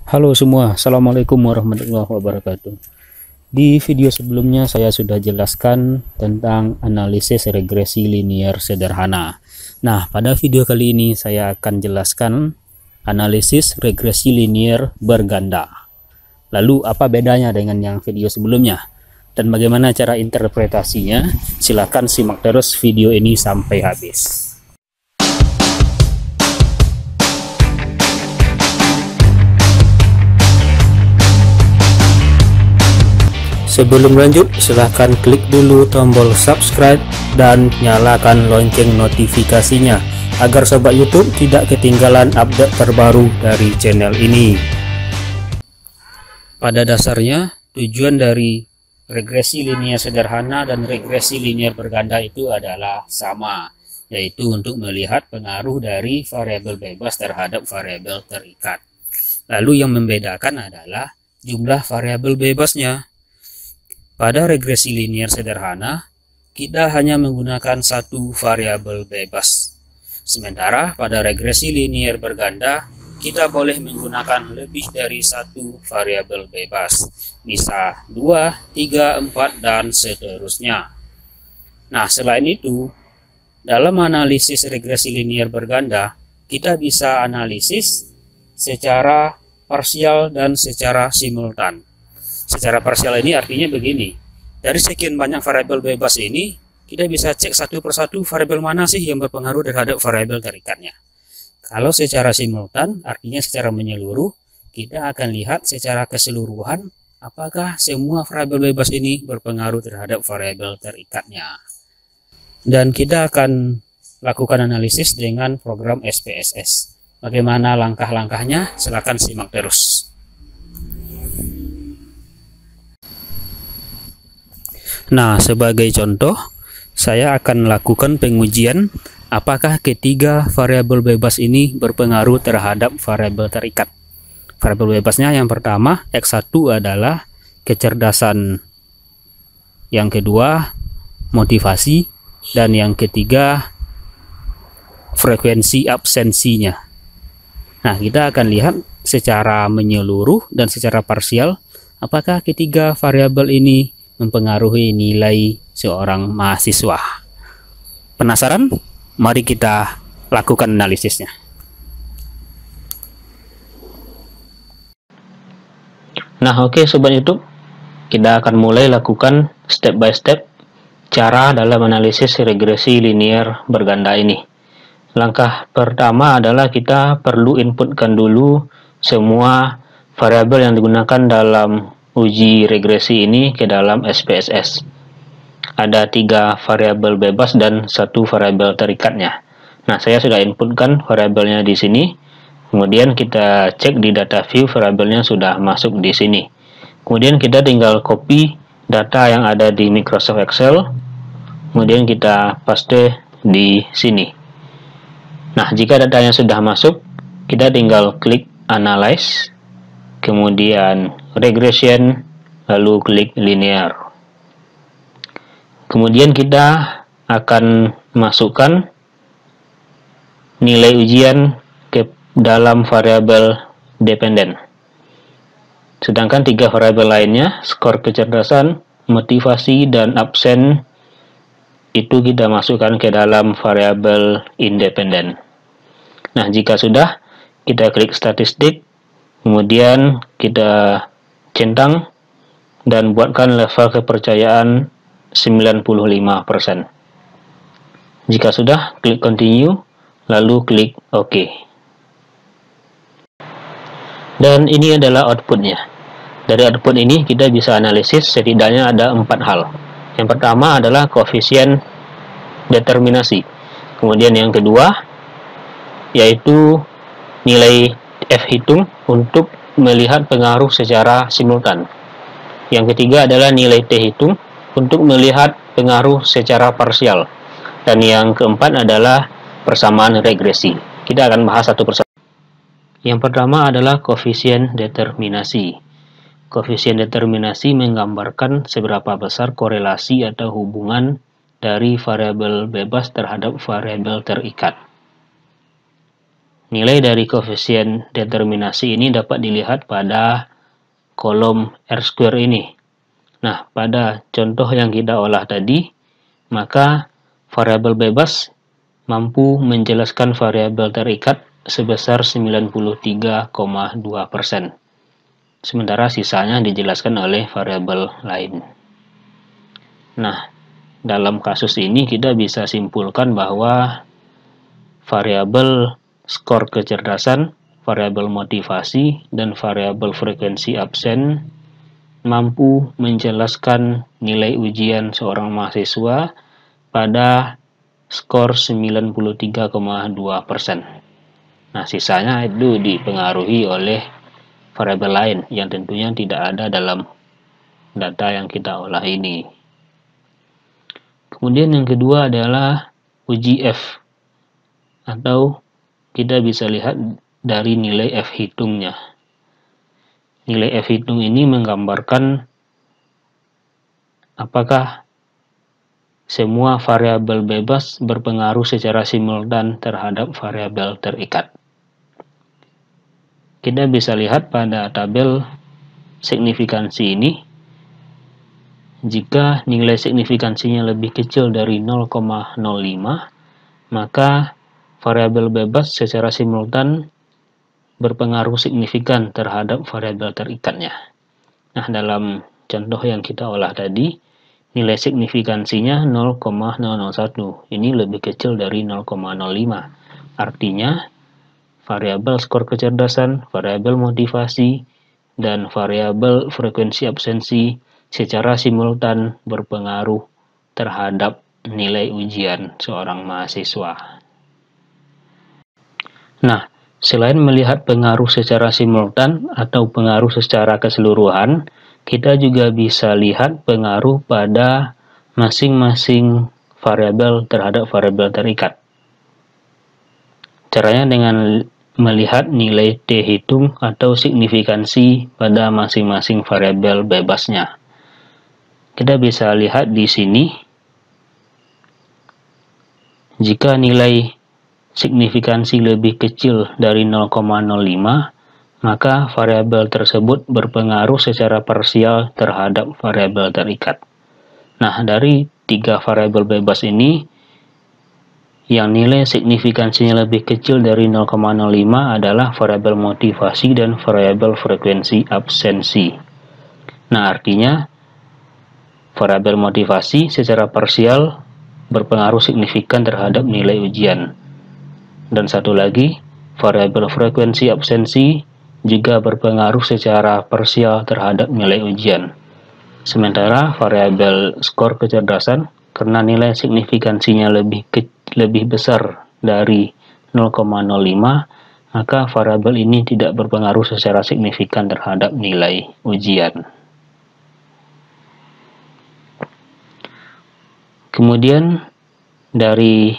Halo semua, Assalamualaikum warahmatullahi wabarakatuh. Di video sebelumnya saya sudah jelaskan tentang analisis regresi linear sederhana. Nah, pada video kali ini saya akan jelaskan analisis regresi linear berganda. Lalu apa bedanya dengan yang video sebelumnya? Dan bagaimana cara interpretasinya? Silakan simak terus video ini sampai habis. Sebelum lanjut, silahkan klik dulu tombol subscribe dan nyalakan lonceng notifikasinya agar sobat YouTube tidak ketinggalan update terbaru dari channel ini. Pada dasarnya, tujuan dari regresi linear sederhana dan regresi linear berganda itu adalah sama, yaitu untuk melihat pengaruh dari variabel bebas terhadap variabel terikat. Lalu yang membedakan adalah jumlah variabel bebasnya. Pada regresi linear sederhana, kita hanya menggunakan satu variabel bebas. Sementara pada regresi linear berganda, kita boleh menggunakan lebih dari satu variabel bebas. Bisa 2, 3, 4, dan seterusnya. Nah, selain itu, dalam analisis regresi linear berganda, kita bisa analisis secara parsial dan secara simultan. Secara parsial ini artinya begini, dari sekian banyak variabel bebas ini, kita bisa cek satu persatu variabel mana sih yang berpengaruh terhadap variabel terikatnya. Kalau secara simultan, artinya secara menyeluruh, kita akan lihat secara keseluruhan apakah semua variabel bebas ini berpengaruh terhadap variabel terikatnya. Dan kita akan lakukan analisis dengan program SPSS. Bagaimana langkah-langkahnya? Silakan simak terus. Nah, sebagai contoh, saya akan lakukan pengujian apakah ketiga variabel bebas ini berpengaruh terhadap variabel terikat. Variabel bebasnya yang pertama, X1 adalah kecerdasan, yang kedua motivasi, dan yang ketiga frekuensi absensinya. Nah, kita akan lihat secara menyeluruh dan secara parsial apakah ketiga variabel ini mempengaruhi nilai seorang mahasiswa. Penasaran? Mari kita lakukan analisisnya. Nah, oke sobat YouTube, kita akan mulai lakukan step by step cara dalam analisis regresi linear berganda ini. Langkah pertama adalah kita perlu inputkan dulu semua variabel yang digunakan dalam uji regresi ini ke dalam SPSS. Ada 3 variabel bebas dan 1 variabel terikatnya. Nah, saya sudah inputkan variabelnya di sini. Kemudian kita cek di data view variabelnya sudah masuk di sini. Kemudian kita tinggal copy data yang ada di Microsoft Excel. Kemudian kita paste di sini. Nah, jika datanya sudah masuk, kita tinggal klik Analyze, kemudian Regression, lalu klik Linear. Kemudian kita akan masukkan nilai ujian ke dalam variabel dependen. Sedangkan 3 variabel lainnya, skor kecerdasan, motivasi, dan absen, itu kita masukkan ke dalam variabel independen. Nah, jika sudah, kita klik statistik, kemudian kita centang dan buatkan level kepercayaan 95%. Jika sudah, klik continue, lalu klik OK. Dan ini adalah outputnya. Dari output ini kita bisa analisis setidaknya ada 4 hal. Yang pertama adalah koefisien determinasi. Kemudian yang kedua yaitu nilai F hitung untuk melihat pengaruh secara simultan. Yang ketiga adalah nilai T hitung untuk melihat pengaruh secara parsial. Dan yang keempat adalah persamaan regresi. Kita akan bahas satu persatu. Yang pertama adalah koefisien determinasi. Koefisien determinasi menggambarkan seberapa besar korelasi atau hubungan dari variabel bebas terhadap variabel terikat. Nilai dari koefisien determinasi ini dapat dilihat pada kolom R² ini. Nah, pada contoh yang kita olah tadi, maka variabel bebas mampu menjelaskan variabel terikat sebesar 93,2%. Sementara sisanya dijelaskan oleh variabel lain. Nah, dalam kasus ini kita bisa simpulkan bahwa variabel skor kecerdasan, variabel motivasi, dan variabel frekuensi absen mampu menjelaskan nilai ujian seorang mahasiswa pada skor 93,2%. Nah, sisanya itu dipengaruhi oleh variabel lain yang tentunya tidak ada dalam data yang kita olah ini. Kemudian yang kedua adalah uji F, atau kita bisa lihat dari nilai F hitungnya. Nilai F hitung ini menggambarkan apakah semua variabel bebas berpengaruh secara simultan terhadap variabel terikat. Kita bisa lihat pada tabel signifikansi ini, jika nilai signifikansinya lebih kecil dari 0,05, maka variabel bebas secara simultan berpengaruh signifikan terhadap variabel terikatnya. Nah, dalam contoh yang kita olah tadi, nilai signifikansinya 0,001. Ini lebih kecil dari 0,05. Artinya, variabel skor kecerdasan, variabel motivasi, dan variabel frekuensi absensi secara simultan berpengaruh terhadap nilai ujian seorang mahasiswa. Nah, selain melihat pengaruh secara simultan atau pengaruh secara keseluruhan, kita juga bisa lihat pengaruh pada masing-masing variabel terhadap variabel terikat. Caranya dengan melihat nilai T hitung atau signifikansi pada masing-masing variabel bebasnya. Kita bisa lihat di sini, jika nilai signifikansi lebih kecil dari 0,05, maka variabel tersebut berpengaruh secara parsial terhadap variabel terikat. Nah, dari tiga variabel bebas ini, yang nilai signifikansinya lebih kecil dari 0,05 adalah variabel motivasi dan variabel frekuensi absensi. Nah, artinya variabel motivasi secara parsial berpengaruh signifikan terhadap nilai ujian. Dan satu lagi, variabel frekuensi absensi juga berpengaruh secara parsial terhadap nilai ujian. Sementara variabel skor kecerdasan, karena nilai signifikansinya lebih besar dari 0,05, maka variabel ini tidak berpengaruh secara signifikan terhadap nilai ujian. Kemudian dari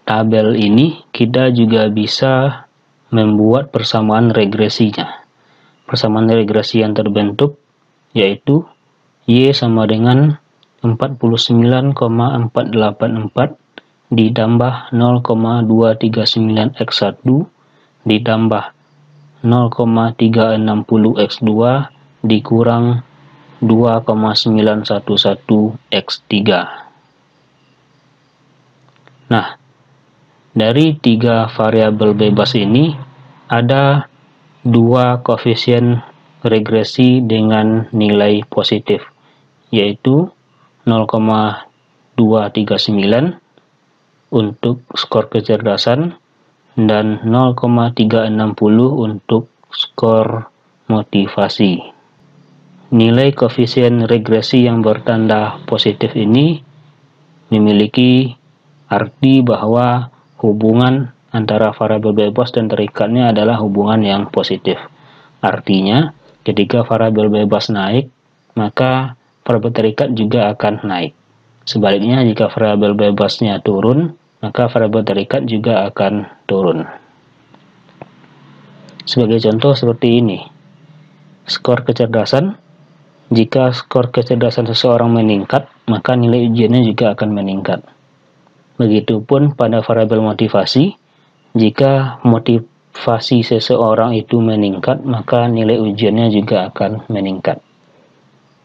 tabel ini kita juga bisa membuat persamaan regresinya. Persamaan regresi yang terbentuk yaitu Y sama dengan 49,484 ditambah 0,239x1 ditambah 0,360x2 dikurang 2,911x3. Nah, dari tiga variabel bebas ini, ada dua koefisien regresi dengan nilai positif, yaitu 0,239 untuk skor kecerdasan dan 0,360 untuk skor motivasi. Nilai koefisien regresi yang bertanda positif ini memiliki arti bahwa hubungan antara variabel bebas dan terikatnya adalah hubungan yang positif. Artinya, ketika variabel bebas naik, maka variabel terikat juga akan naik. Sebaliknya, jika variabel bebasnya turun, maka variabel terikat juga akan turun. Sebagai contoh seperti ini. Skor kecerdasan, jika skor kecerdasan seseorang meningkat, maka nilai ujiannya juga akan meningkat. Begitupun pada variabel motivasi, jika fasih seseorang itu meningkat, maka nilai ujiannya juga akan meningkat.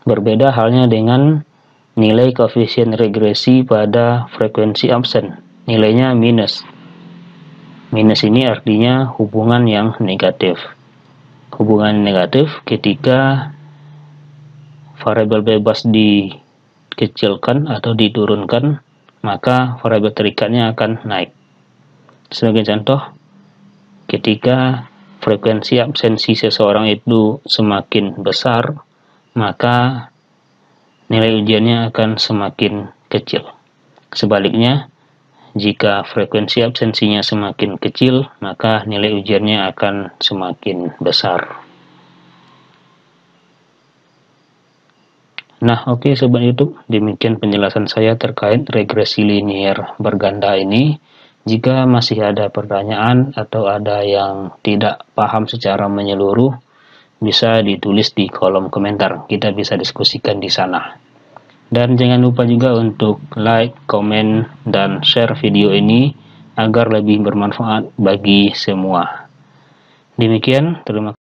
Berbeda halnya dengan nilai koefisien regresi pada frekuensi absen, nilainya minus. Minus ini artinya hubungan yang negatif. Hubungan negatif ketika variabel bebas dikecilkan atau diturunkan, maka variabel terikatnya akan naik. Sebagai contoh, ketika frekuensi absensi seseorang itu semakin besar, maka nilai ujiannya akan semakin kecil. Sebaliknya, jika frekuensi absensinya semakin kecil, maka nilai ujiannya akan semakin besar. Nah, oke Sobat YouTube, demikian penjelasan saya terkait regresi linier berganda ini. Jika masih ada pertanyaan atau ada yang tidak paham secara menyeluruh, bisa ditulis di kolom komentar. Kita bisa diskusikan di sana. Dan jangan lupa juga untuk like, komen, dan share video ini agar lebih bermanfaat bagi semua. Demikian, terima kasih.